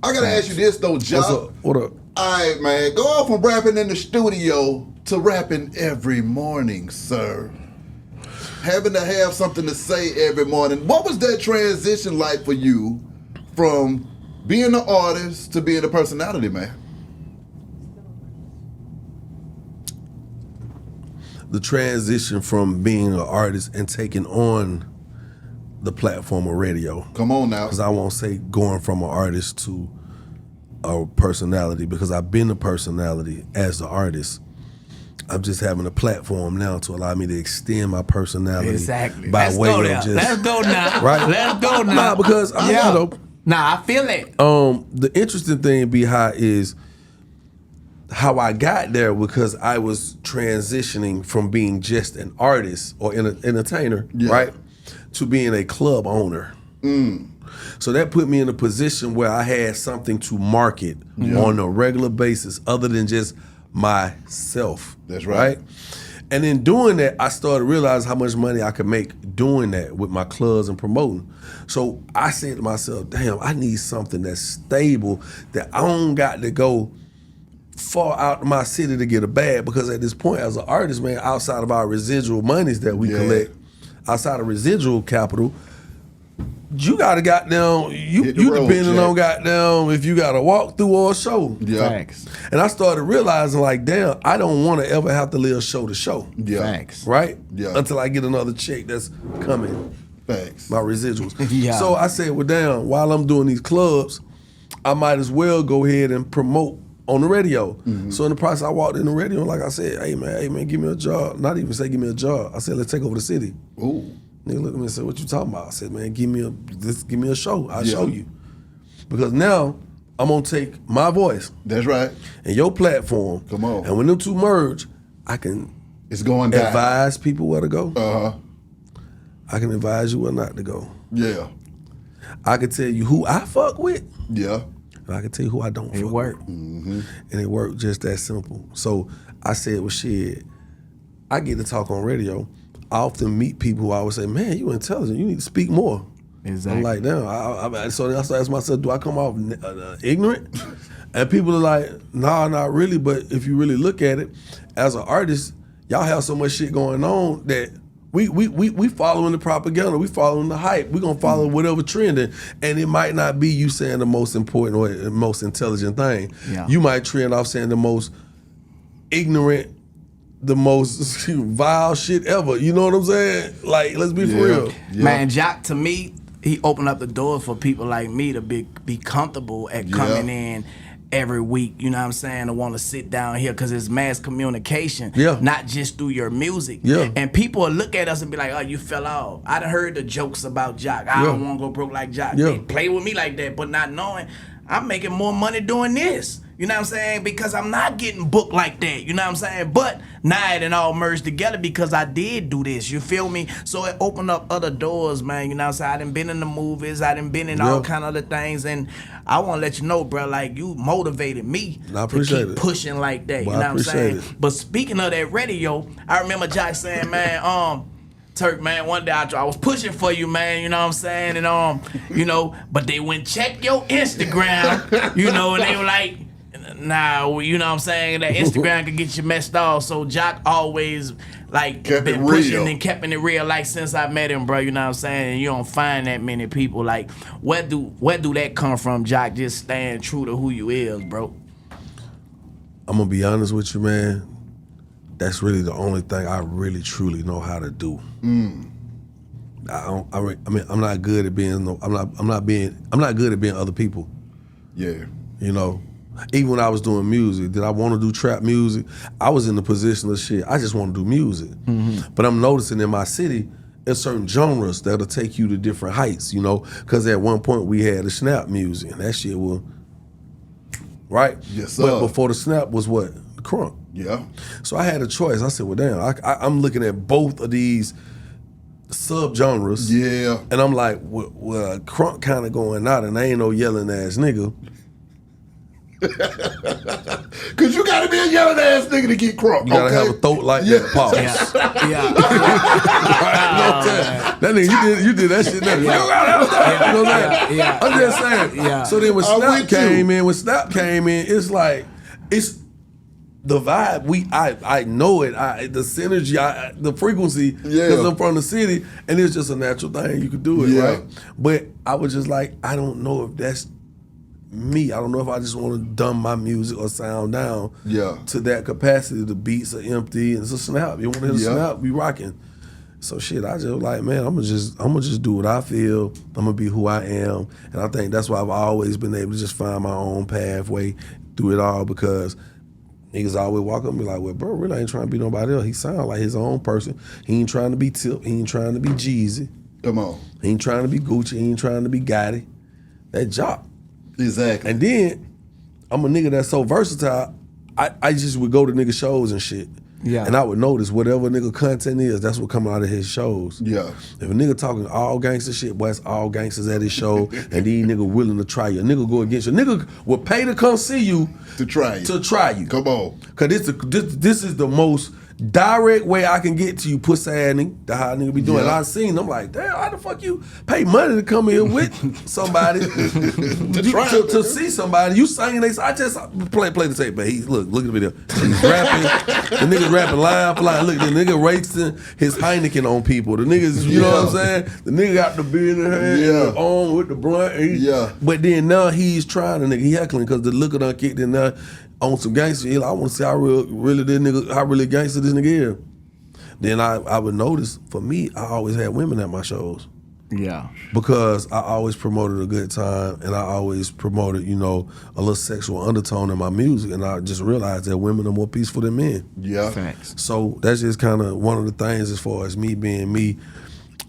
I gotta ask you this though, Jock. What up? All right, man. Go off from rapping in the studio to rapping every morning, sir. Having to have something to say every morning. What was that transition like for you from being an artist to being a personality, man? The transition from being an artist and taking on the platform of radio. Come on now. Because I won't say going from an artist to a personality, because I've been a personality as an artist. I'm just having a platform now to allow me to extend my personality. Exactly. By Let's way go of there. just Let's go now. Right? Let's go now. Nah, because Nah, I feel it. the interesting thing behind is how I got there, because I was transitioning from being just an artist or an entertainer, right, to being a club owner. So that put me in a position where I had something to market on a regular basis other than just myself. That's right. And in doing that, I started realizing how much money I could make doing that with my clubs and promoting. So I said to myself, damn, I need something that's stable, that I don't got to go far out of my city to get a bag, because at this point as an artist, man, outside of our residual monies that we collect, outside of residual capital, you gotta goddamn, you depending on goddamn if you gotta walk through or a show. Facts. And I started realizing, like, damn, I don't want to ever have to live show to show. Facts. Right? Yeah. Until I get another check that's coming. Facts. My residuals. Yeah. So I said, well, damn, while I'm doing these clubs, I might as well go ahead and promote on the radio. So in the process, I walked in the radio and like I said, hey man, give me a job. Not even say give me a job. I said, let's take over the city. Ooh. Nigga looked at me and said, what you talking about? I said, man, give me a show. I'll show you. Because now I'm gonna take my voice. That's right. And your platform. Come on. And when them two merge, I can It's going down. advise people where to go. Uh-huh. I can advise you where not to go. Yeah. I can tell you who I fuck with. Yeah. And I can tell you who I don't fuck with. It worked. And it worked just that simple. So I said, well, shit, I get to talk on radio. I often meet people who always say, man, you intelligent. You need to speak more. Exactly. I'm like, damn. So I ask myself, do I come off ignorant? And people are like, nah, not really. But if you really look at it, as an artist, y'all have so much shit going on that we following the propaganda. We following the hype. We gonna follow whatever trending. And it might not be you saying the most important or the most intelligent thing. Yeah. You might trend off saying the most ignorant, the most vile shit ever. You know what I'm saying? Like, let's be for real. Yeah. Man, Jock, to me, he opened up the doors for people like me to be comfortable at coming in every week, you know what I'm saying, to want to sit down here, because it's mass communication, not just through your music. And people will look at us and be like, oh, you fell off. I done heard the jokes about Jock. I don't want to go broke like Jock. They play with me like that, but not knowing I'm making more money doing this. You know what I'm saying? Because I'm not getting booked like that. You know what I'm saying? But now it all merged together because I did do this. You feel me? So it opened up other doors, man. You know what I'm saying? I done been in the movies. I done been in all kind of other things. And I want to let you know, bro, like, you motivated me to keep pushing like that. Well, you know what I'm saying? it. But speaking of that radio, I remember Jock saying, man, Turk, man, one day I was pushing for you, man, you know what I'm saying? And, you know, but they went check your Instagram, you know, and they were like, nah, you know what I'm saying? That Instagram could get you messed off. So Jock always been pushing and kept it real, like, since I met him, bro. You know what I'm saying? And you don't find that many people. Like, where do that come from, Jock? Just staying true to who you is, bro. I'm gonna be honest with you, man. That's really the only thing I really truly know how to do. I'm not good at being. I'm not good at being other people. Yeah. You know, even when I was doing music, did I want to do trap music? I was in the position of shit. I just want to do music. But I'm noticing in my city, there's certain genres that'll take you to different heights. You know, because at one point we had the snap music, and that shit was right. Yes, sir. But before the snap was what? The crunk. Yeah. So I had a choice. I said, well, damn, I'm looking at both of these sub-genres. Yeah. And I'm like, well, crunk kind of going out, and I ain't no yelling ass nigga. Cause you gotta be a yelling ass nigga to get crunk. You gotta have a throat like that. Pause. Yeah. Right, you know what I'm saying? That nigga, you did that shit. Now. You know what I'm saying? I'm just saying. Yeah. So then when Snap came in, it's like it's the vibe. I know it. The synergy, the frequency, because I'm from the city, and it's just a natural thing. You could do it, right? But I was just like, I don't know if that's me. I don't know if I just want to dumb my music or sound down to that capacity. The beats are empty and it's a snap. You want to hit a snap, we rocking. So shit, I just like, man, I'm gonna just do what I feel. I'm gonna be who I am, and I think that's why I've always been able to just find my own pathway through it all, because niggas always walk up and be like, well, bro, really ain't trying to be nobody else. He sound like his own person. He ain't trying to be Tip. He ain't trying to be Jeezy. Come on. He ain't trying to be Gucci. He ain't trying to be Gotti. That job. Exactly. And then I'm a nigga that's so versatile. I just would go to nigga shows and shit. Yeah. And I would notice whatever nigga content is, that's what come out of his shows. Yeah. If a nigga talking all gangster shit, boy, it's all gangsters at his show, and these nigga willing to try you. A nigga go against you. A nigga will pay to come see you to try you. Come on. Cause this is the most direct way I can get to you, pussy ass nigga. That's how a nigga be doing. And I seen them like, damn, how the fuck you pay money to come here with somebody to see somebody? You singing, I just play the tape, but look at the video. He's rapping. The nigga's rapping line for line. Look, the nigga racing his Heineken on people. The niggas, you know what I'm saying? The nigga got the beer in the hand, and the arm with the blunt. But then now he's trying the nigga. He heckling because the liquor done kicked in there. On some gangster, I want to see how really gangster this nigga is. Then I would notice, for me, I always had women at my shows. Yeah. Because I always promoted a good time, and I always promoted, a little sexual undertone in my music, and I just realized that women are more peaceful than men. Yeah. Thanks. So that's just kind of one of the things as far as me being me.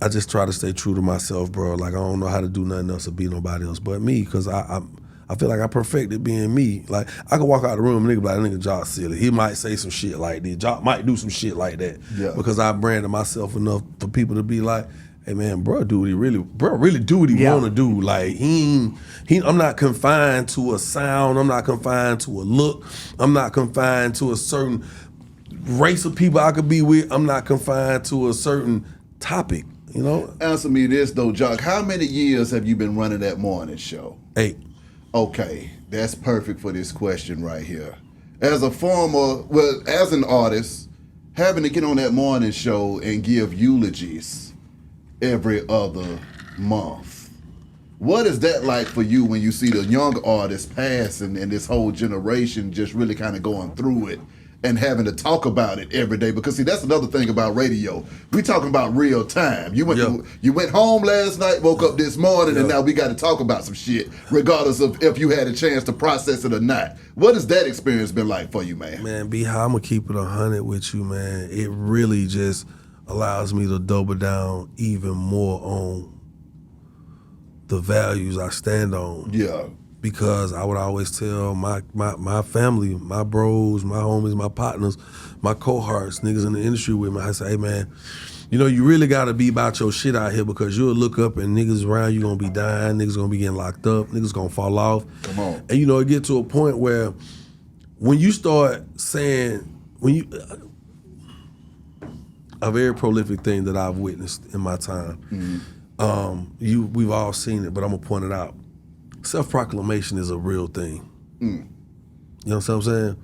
I just try to stay true to myself, bro. Like, I don't know how to do nothing else or be nobody else but me, because I feel like I perfected being me. Like, I could walk out the room and nigga be like, nigga Jock silly. He might say some shit like this. Jock might do some shit like that. Yeah. Because I branded myself enough for people to be like, hey man, bro really do what he wanna do. Like, I'm not confined to a sound. I'm not confined to a look. I'm not confined to a certain race of people I could be with. I'm not confined to a certain topic, Answer me this though, Jock. How many years have you been running that morning show? 8. Okay, that's perfect for this question right here. As an artist, having to get on that morning show and give eulogies every other month, what is that like for you when you see the young artists pass and this whole generation just really kind of going through it and having to talk about it every day? Because see, that's another thing about radio. We talking about real time. You went home last night, woke up this morning, and now we got to talk about some shit, regardless of if you had a chance to process it or not. What has that experience been like for you, man? Man, I'm gonna keep it 100 with you, man. It really just allows me to double down even more on the values I stand on. Yeah. Because I would always tell my family, my bros, my homies, my partners, my cohorts, niggas in the industry with me, I say, hey man, you really gotta be about your shit out here, because you'll look up and niggas around you gonna be dying, niggas gonna be getting locked up, niggas gonna fall off. Come on. And it get to a point where when you start saying, a very prolific thing that I've witnessed in my time, we've all seen it, but I'm gonna point it out. Self-proclamation is a real thing. You know what I'm saying?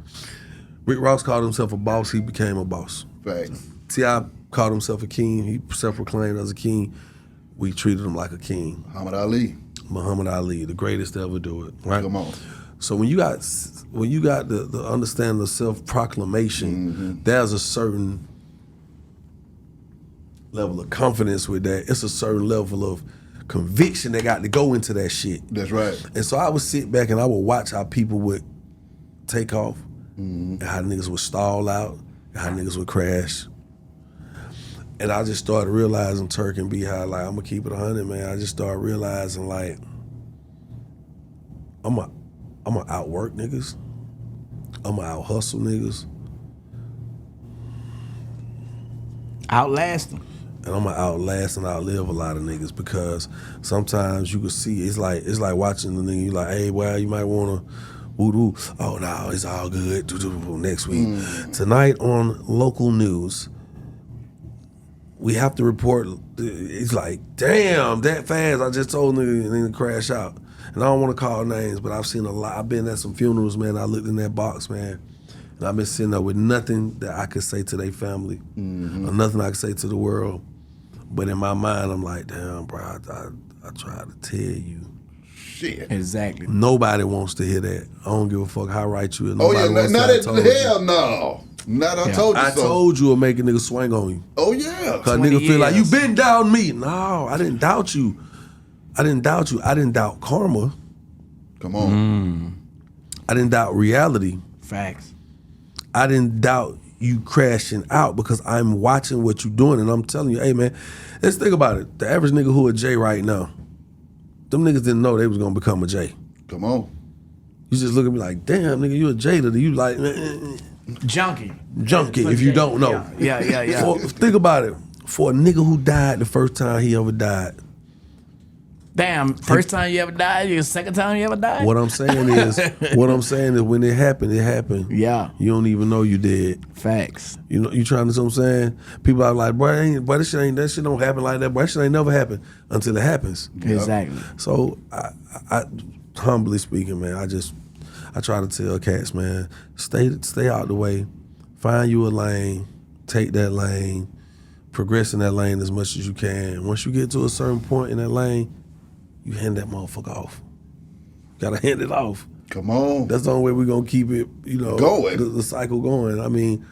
Rick Ross called himself a boss, he became a boss. Facts. T.I. called himself a king, he self-proclaimed as a king. We treated him like a king. Muhammad Ali, the greatest to ever do it, right? Come on. So when you got the understanding of self-proclamation, there's a certain level of confidence with that. It's a certain level of conviction that got to go into that shit. That's right. And so I would sit back and I would watch how people would take off, and how niggas would stall out, and how niggas would crash. And I just started realizing, Turk and B-High, like, I'm gonna keep it 100, man. I just started realizing, like, I'm gonna outwork niggas. I'm gonna out-hustle niggas. Outlast them. And I'm gonna outlast and outlive a lot of niggas, because sometimes you can see it's like watching the nigga. You like, hey, well, you might wanna woo-doo. Oh no, it's all good. Next week, tonight on local news, we have to report. It's like, damn, that fast. I just told nigga and then crash out. And I don't want to call names, but I've seen a lot. I've been at some funerals, man. I looked in that box, man. And I've been sitting there with nothing that I could say to their family or nothing I could say to the world. But in my mind, I'm like, damn, bro, I tried to tell you. Shit. Exactly. Nobody wants to hear that. I don't give a fuck how right you is. Oh, Nobody yeah, wants not to at I told you. hell no. Not I told you I so. told you it'll make a nigga swing on you. Oh, yeah. Cause 20 nigga feel like, you years. been down me. No, I didn't doubt you. I didn't doubt you. I didn't doubt karma. Come on. I didn't doubt reality. Facts. I didn't doubt you crashing out because I'm watching what you're doing and I'm telling you, hey man, let's think about it. The average nigga who a J right now, them niggas didn't know they was gonna become a J. Come on. You just look at me like, damn nigga, you a J to you like Junkie. junkie if you don't know. Yeah. Think about it. For a nigga who died the first time he ever died, Damn, first time you ever died, your second time you ever died? what I'm saying is when it happened, it happened. Yeah. You don't even know you did. Facts. You know, you trying to see what I'm saying? People are like, boy, that shit don't happen like that. Boy, that shit ain't never happen until it happens. Exactly. So I humbly speaking, man, I try to tell cats, man, stay out the way, find you a lane, take that lane, progress in that lane as much as you can. Once you get to a certain point in that lane, you hand that motherfucker off. Gotta hand it off. Come on. That's the only way we're gonna keep it, Going. the cycle going. I mean,